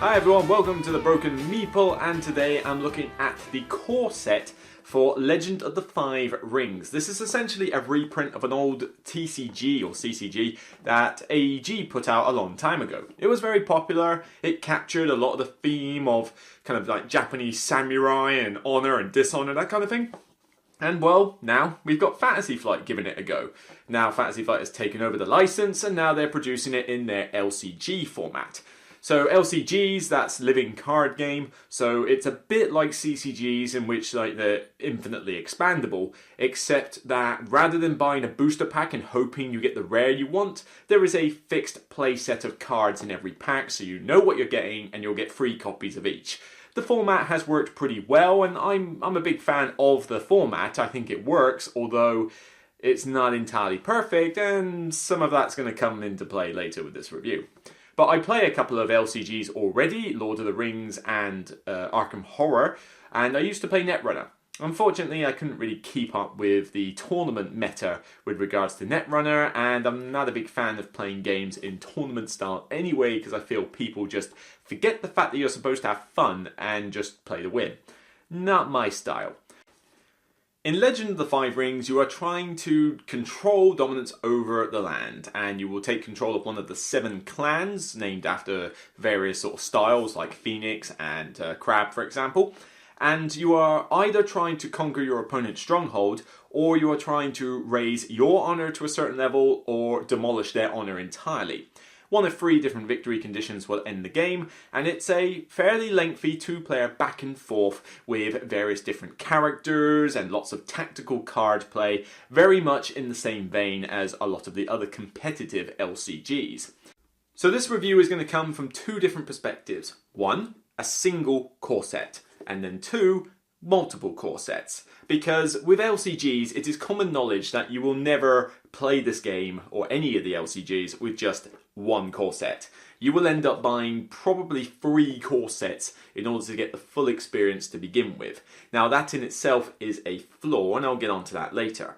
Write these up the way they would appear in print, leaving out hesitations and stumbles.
Hi everyone, welcome to the Broken Meeple, and today I'm looking at the core set for Legend of the Five Rings. This is essentially a reprint of an old TCG or CCG that AEG put out a long time ago. It was very popular, it captured a lot of the theme of kind of like Japanese samurai and honor and dishonor, that kind of thing. And well, now we've got Fantasy Flight giving it a go. Now Fantasy Flight has taken over the license and now they're producing it in their LCG format. So LCGs, that's living card game, so it's a bit like CCGs in which like they're infinitely expandable, except that rather than buying a booster pack and hoping you get the rare you want, there is a fixed play set of cards in every pack, so you know what you're getting and you'll get free copies of each. The format has worked pretty well, and I'm a big fan of the format. I think it works, although it's not entirely perfect, and some of that's going to come into play later with this review. But I play a couple of LCGs already, Lord of the Rings and Arkham Horror, and I used to play Netrunner. Unfortunately, I couldn't really keep up with the tournament meta with regards to Netrunner, and I'm not a big fan of playing games in tournament style anyway, because I feel people just forget the fact that you're supposed to have fun and just play to win. Not my style. In Legend of the Five Rings, you are trying to control dominance over the land, and you will take control of one of the 7 clans, named after various sort of styles, like Phoenix and Crab, for example. And you are either trying to conquer your opponent's stronghold, or you are trying to raise your honor to a certain level, or demolish their honor entirely. One of 3 different victory conditions will end the game, and it's a fairly lengthy 2-player back and forth with various different characters and lots of tactical card play, very much in the same vein as a lot of the other competitive LCGs. So this review is going to come from 2 different perspectives. 1, a single core set, and then 2, multiple core sets. Because with LCGs, it is common knowledge that you will never play this game, or any of the LCGs, with just 1 core set. You will end up buying probably 3 core sets in order to get the full experience to begin with. Now that in itself is a flaw, and I'll get onto that later.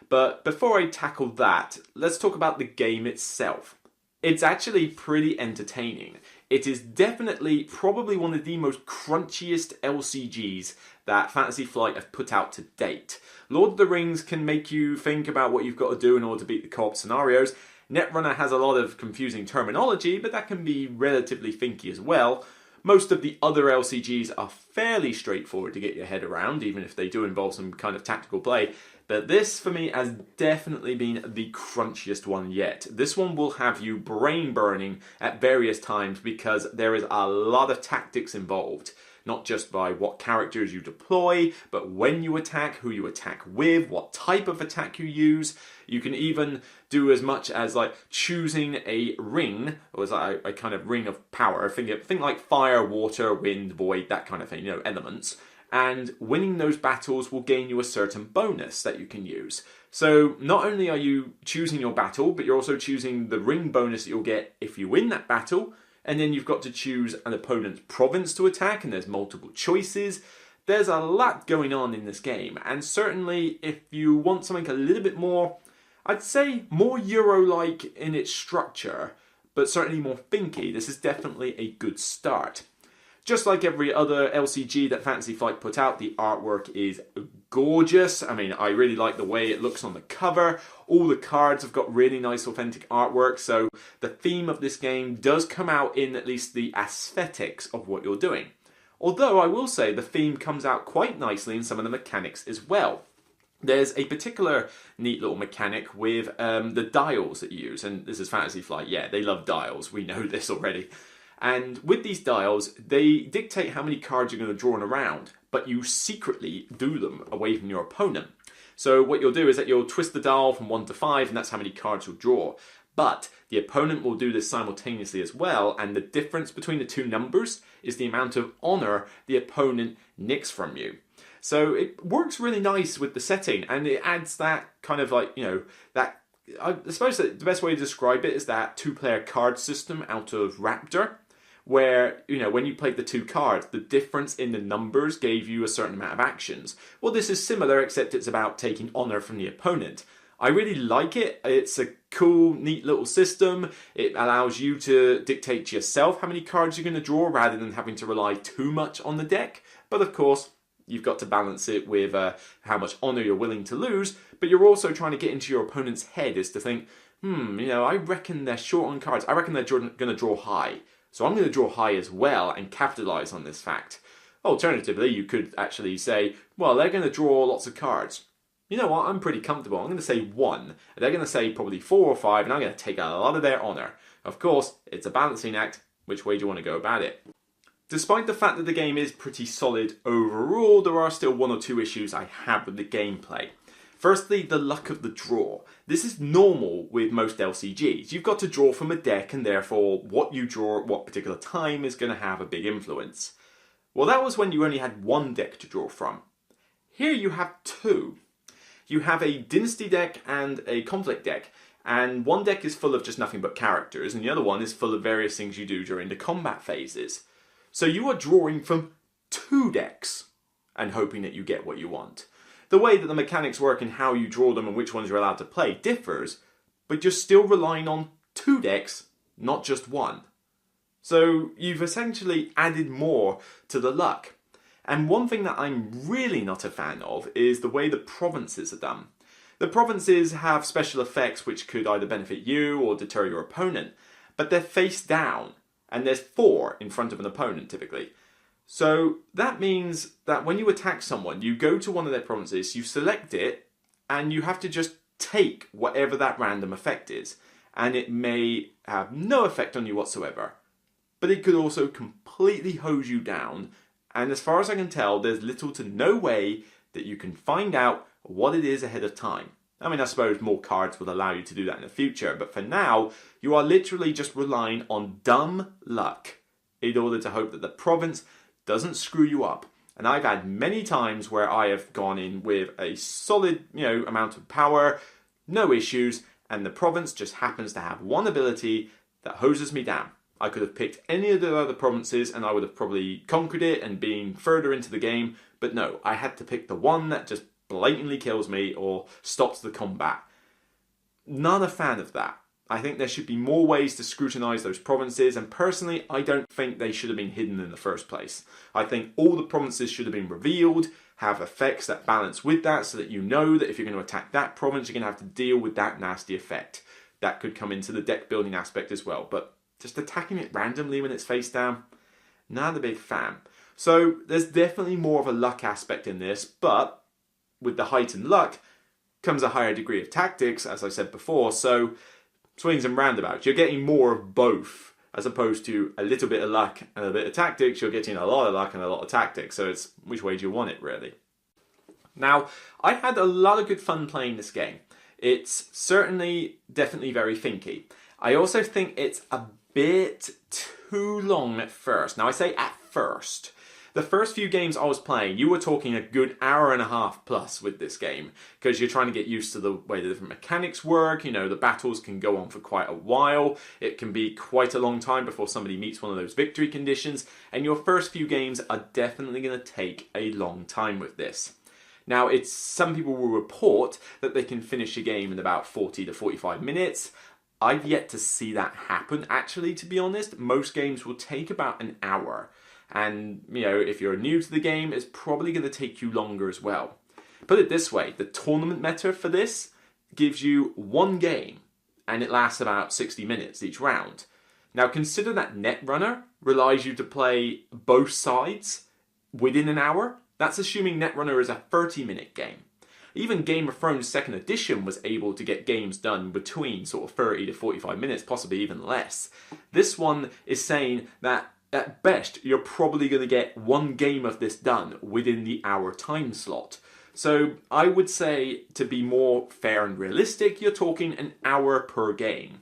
But before I tackle that, let's talk about the game itself. It's actually pretty entertaining. It is definitely probably one of the most crunchiest LCGs that Fantasy Flight have put out to date. Lord of the Rings can make you think about what you've got to do in order to beat the co-op scenarios. Netrunner has a lot of confusing terminology, but that can be relatively thinky as well. Most of the other LCGs are fairly straightforward to get your head around, even if they do involve some kind of tactical play. But this, for me, has definitely been the crunchiest one yet. This one will have you brain burning at various times because there is a lot of tactics involved. Not just by what characters you deploy, but when you attack, who you attack with, what type of attack you use. You can even do as much as like choosing a ring, or as a kind of ring of power. Think like fire, water, wind, void, that kind of thing, elements. And winning those battles will gain you a certain bonus that you can use. So not only are you choosing your battle, but you're also choosing the ring bonus that you'll get if you win that battle. And then you've got to choose an opponent's province to attack, and there's multiple choices. There's a lot going on in this game, and certainly if you want something a little bit more, I'd say more Euro-like in its structure, but certainly more thinky, this is definitely a good start. Just like every other LCG that Fantasy Flight put out, the artwork is gorgeous. I mean, I really like the way it looks on the cover. All the cards have got really nice authentic artwork, so the theme of this game does come out in at least the aesthetics of what you're doing. Although I will say the theme comes out quite nicely in some of the mechanics as well. There's a particular neat little mechanic with the dials that you use, and this is Fantasy Flight, yeah, they love dials, we know this already. And with these dials, they dictate how many cards you're going to draw in a round, but you secretly do them away from your opponent. So what you'll do is that you'll twist the dial from 1 to 5, and that's how many cards you'll draw. But the opponent will do this simultaneously as well, and the difference between the 2 numbers is the amount of honor the opponent nicks from you. So it works really nice with the setting, and it adds that kind of like, that I suppose that the best way to describe it is that 2-player card system out of Raptor, where, when you played the 2 cards, the difference in the numbers gave you a certain amount of actions. Well, this is similar, except it's about taking honor from the opponent. I really like it. It's a cool, neat little system. It allows you to dictate to yourself how many cards you're going to draw rather than having to rely too much on the deck. But of course, you've got to balance it with how much honor you're willing to lose, but you're also trying to get into your opponent's head is to think, I reckon they're short on cards. I reckon they're going to draw high. So I'm going to draw high as well and capitalize on this fact. Alternatively, you could actually say, well, they're going to draw lots of cards. You know what, I'm pretty comfortable. I'm going to say 1, and they're going to say probably 4 or 5, and I'm going to take a lot of their honor. Of course, it's a balancing act. Which way do you want to go about it? Despite the fact that the game is pretty solid overall, there are still 1 or 2 issues I have with the gameplay. Firstly, the luck of the draw. This is normal with most LCGs. You've got to draw from a deck, and therefore what you draw at what particular time is going to have a big influence. Well, that was when you only had 1 deck to draw from. Here you have 2. You have a Dynasty deck and a Conflict deck, and one deck is full of just nothing but characters, and the other one is full of various things you do during the combat phases. So you are drawing from 2 decks and hoping that you get what you want. The way that the mechanics work and how you draw them and which ones you're allowed to play differs, but you're still relying on 2 decks, not just 1. So you've essentially added more to the luck. And one thing that I'm really not a fan of is the way the provinces are done. The provinces have special effects which could either benefit you or deter your opponent, but they're face down, and there's 4 in front of an opponent typically. So that means that when you attack someone, you go to one of their provinces, you select it, and you have to just take whatever that random effect is. And it may have no effect on you whatsoever, but it could also completely hose you down. And as far as I can tell, there's little to no way that you can find out what it is ahead of time. I mean, I suppose more cards will allow you to do that in the future, but for now, you are literally just relying on dumb luck in order to hope that the province doesn't screw you up. And I've had many times where I have gone in with a solid, amount of power, no issues, and the province just happens to have one ability that hoses me down. I could have picked any of the other provinces and I would have probably conquered it and been further into the game, but no, I had to pick the one that just blatantly kills me or stops the combat. Not a fan of that. I think there should be more ways to scrutinise those provinces, and personally, I don't think they should have been hidden in the first place. I think all the provinces should have been revealed, have effects that balance with that, so that you know that if you're going to attack that province, you're going to have to deal with that nasty effect. That could come into the deck building aspect as well, but just attacking it randomly when it's face down, not a big fan. So there's definitely more of a luck aspect in this, but with the heightened luck comes a higher degree of tactics, as I said before, so swings and roundabouts. You're getting more of both, as opposed to a little bit of luck and a bit of tactics. You're getting a lot of luck and a lot of tactics, so it's which way do you want it, really? Now, I had a lot of good fun playing this game. It's definitely very thinky. I also think it's a bit too long at first. Now, I say at first. The first few games I was playing, you were talking a good hour and a half plus with this game, because you're trying to get used to the way the different mechanics work. The battles can go on for quite a while. It can be quite a long time before somebody meets one of those victory conditions, and your first few games are definitely going to take a long time with this. Now, some people will report that they can finish a game in about 40 to 45 minutes. I've yet to see that happen, actually, to be honest. Most games will take about an hour. And, if you're new to the game, it's probably going to take you longer as well. Put it this way, the tournament meta for this gives you 1 game, and it lasts about 60 minutes each round. Now, consider that Netrunner relies you to play both sides within an hour. That's assuming Netrunner is a 30-minute game. Even Game of Thrones 2nd Edition was able to get games done between sort of 30 to 45 minutes, possibly even less. This one is saying that at best, you're probably going to get 1 game of this done within the hour time slot. So I would say, to be more fair and realistic, you're talking an hour per game.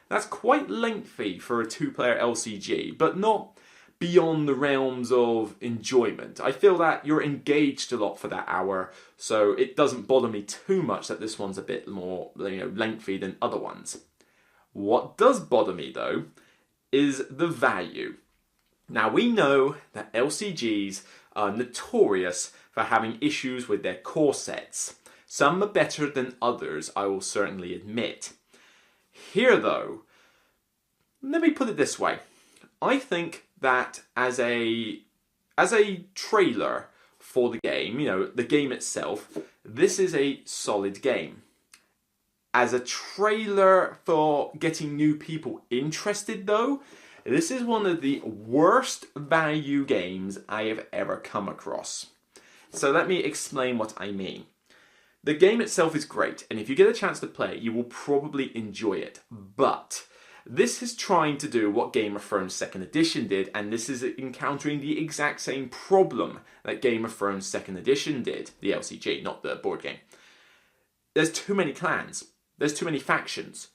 That's quite lengthy for a 2-player LCG, but not beyond the realms of enjoyment. I feel that you're engaged a lot for that hour, so it doesn't bother me too much that this one's a bit more lengthy than other ones. What does bother me, though, is the value. Now, we know that LCGs are notorious for having issues with their core sets. Some are better than others, I will certainly admit. Here though, let me put it this way. I think that as a trailer for the game, the game itself, this is a solid game. As a trailer for getting new people interested though, this is one of the worst value games I have ever come across. So let me explain what I mean. The game itself is great, and if you get a chance to play it, you will probably enjoy it. But this is trying to do what Game of Thrones 2nd Edition did, and this is encountering the exact same problem that Game of Thrones 2nd Edition did, the LCG, not the board game. There's too many clans, there's too many factions,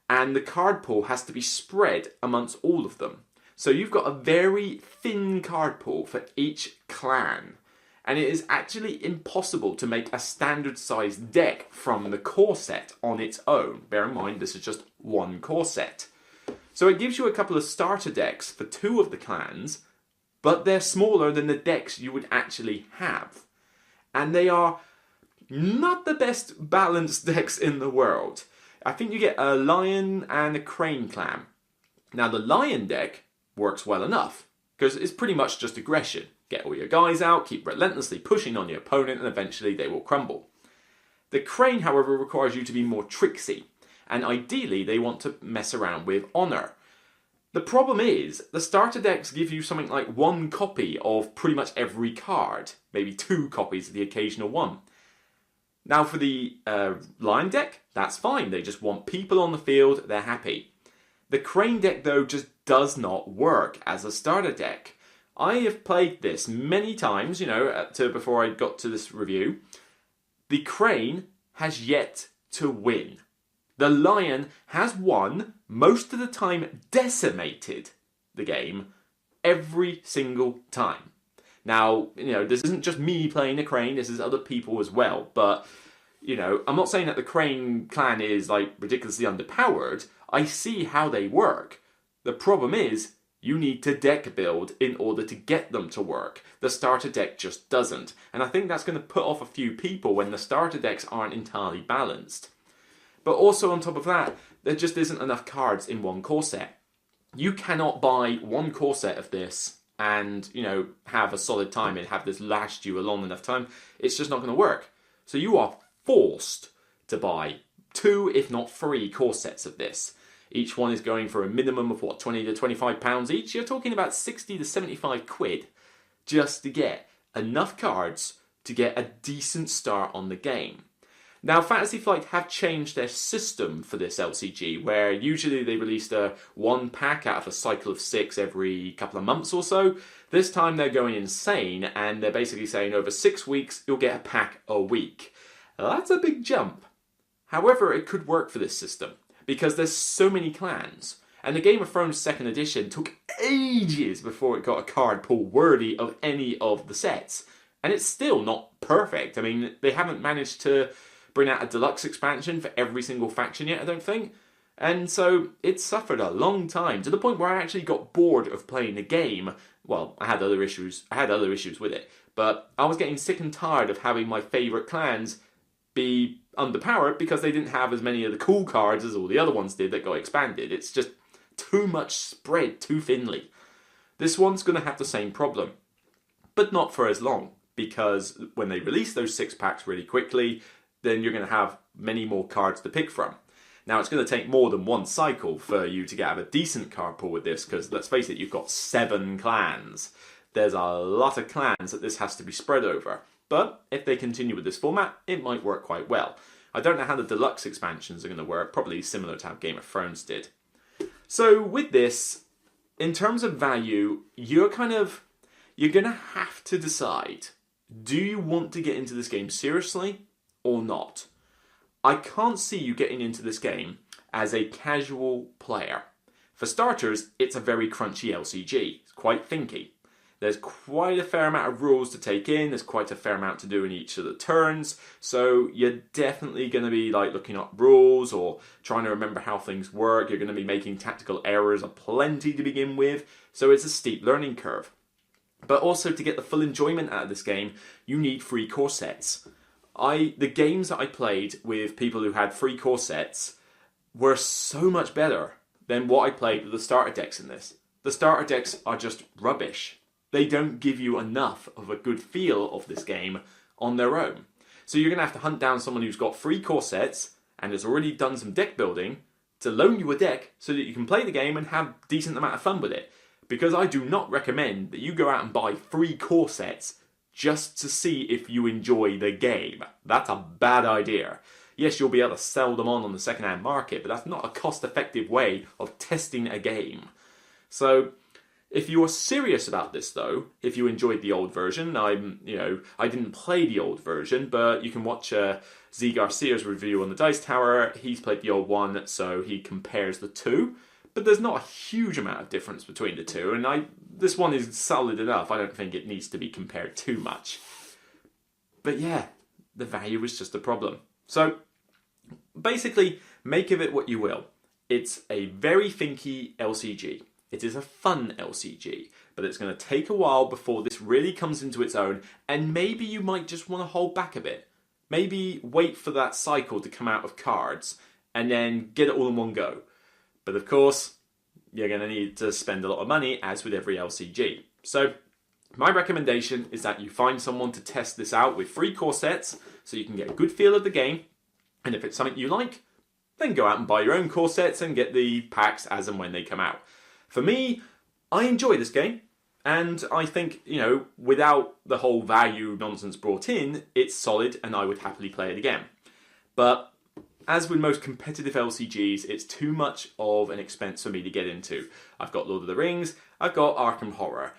and the card pool has to be spread amongst all of them. So you've got a very thin card pool for each clan. And it is actually impossible to make a standard sized deck from the core set on its own. Bear in mind, this is just one core set. So it gives you a couple of starter decks for 2 of the clans, but they're smaller than the decks you would actually have. And they are not the best balanced decks in the world. I think you get a lion and a crane clan. Now the lion deck works well enough, because it's pretty much just aggression. Get all your guys out, keep relentlessly pushing on your opponent, and eventually they will crumble. The crane, however, requires you to be more tricksy, and ideally they want to mess around with honour. The problem is, the starter decks give you something like 1 copy of pretty much every card, maybe 2 copies of the occasional one. Now for the lion deck, that's fine, they just want people on the field, they're happy. The crane deck though just does not work as a starter deck. I have played this many times, before I got to this review. The crane has yet to win. The lion has won, most of the time decimated the game, every single time. Now, this isn't just me playing the crane, this is other people as well. But, I'm not saying that the crane clan is ridiculously underpowered. I see how they work. The problem is, you need to deck build in order to get them to work. The starter deck just doesn't. And I think that's going to put off a few people when the starter decks aren't entirely balanced. But also on top of that, there just isn't enough cards in one core set. You cannot buy one core set of this and, have a solid time and have this last you a long enough time. It's just not going to work. So you are forced to buy 2, if not 3 core sets of this. Each one is going for a minimum of, 20 to £25 each? You're talking about 60 to 75 quid just to get enough cards to get a decent start on the game. Now, Fantasy Flight have changed their system for this LCG, where usually they released a 1 pack out of a cycle of 6 every couple of months or so. This time they're going insane, and they're basically saying over 6 weeks, you'll get a pack a week. That's a big jump. However, it could work for this system, because there's so many clans. And the Game of Thrones 2nd Edition took ages before it got a card pool worthy of any of the sets. And it's still not perfect. I mean, they haven't managed to bring out a deluxe expansion for every single faction yet, I don't think. And so it suffered a long time, to the point where I actually got bored of playing the game. Well, I had other issues with it. But I was getting sick and tired of having my favourite clans be underpowered because they didn't have as many of the cool cards as all the other ones did that got expanded. It's just too much spread too thinly. This one's going to have the same problem, but not for as long, because when they release those 6 packs really quickly, then you're going to have many more cards to pick from. Now, it's going to take more than 1 cycle for you to have a decent card pool with this, because let's face it, you've got 7 clans. There's a lot of clans that this has to be spread over. But if they continue with this format, it might work quite well. I don't know how the deluxe expansions are going to work, probably similar to how Game of Thrones did. So with this, in terms of value, you're going to have to decide, do you want to get into this game seriously or not? I can't see you getting into this game as a casual player. For starters, it's a very crunchy LCG. It's quite thinky. There's quite a fair amount of rules to take in. There's quite a fair amount to do in each of the turns. So you're definitely going to be looking up rules or trying to remember how things work. You're going to be making tactical errors aplenty to begin with. So it's a steep learning curve. But also, to get the full enjoyment out of this game, you need 3 core sets. The games that I played with people who had free core sets were so much better than what I played with the starter decks in this. The starter decks are just rubbish. They don't give you enough of a good feel of this game on their own. So you're going to have to hunt down someone who's got free core sets and has already done some deck building to loan you a deck so that you can play the game and have a decent amount of fun with it. Because I do not recommend that you go out and buy free core sets just to see if you enjoy the game. That's a bad idea. Yes, you'll be able to sell them on the second-hand market, but that's not a cost-effective way of testing a game. So, if you are serious about this though, if you enjoyed the old version, I didn't play the old version, but you can watch Z Garcia's review on the Dice Tower. He's played the old one, so he compares the two. But there's not a huge amount of difference between the two, and this one is solid enough. I don't think it needs to be compared too much. But yeah, the value is just a problem. So, basically, make of it what you will. It's a very thinky LCG. It is a fun LCG, but it's going to take a while before this really comes into its own, and maybe you might just want to hold back a bit. Maybe wait for that cycle to come out of cards, and then get it all in one go. But of course, you're going to need to spend a lot of money, as with every LCG. So, my recommendation is that you find someone to test this out with free core sets, so you can get a good feel of the game, and if it's something you like, then go out and buy your own core sets and get the packs as and when they come out. For me, I enjoy this game, and I think, without the whole value nonsense brought in, it's solid and I would happily play it again. But as with most competitive LCGs, it's too much of an expense for me to get into. I've got Lord of the Rings, I've got Arkham Horror.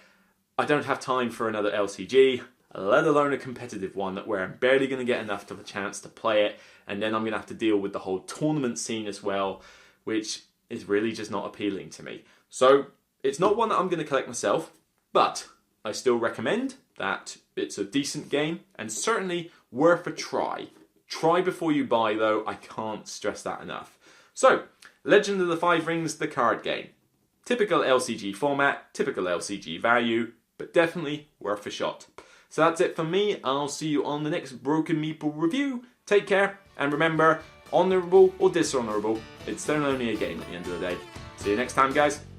I don't have time for another LCG, let alone a competitive one where I'm barely going to get enough of a chance to play it, and then I'm going to have to deal with the whole tournament scene as well, which is really just not appealing to me. So, it's not one that I'm going to collect myself, but I still recommend that it's a decent game and certainly worth a try. Try before you buy though, I can't stress that enough. So, Legend of the Five Rings, the card game. Typical LCG format, typical LCG value, but definitely worth a shot. So that's it from me. I'll see you on the next Broken Meeple review. Take care, and remember, honourable or dishonourable, it's still only a game at the end of the day. See you next time, guys.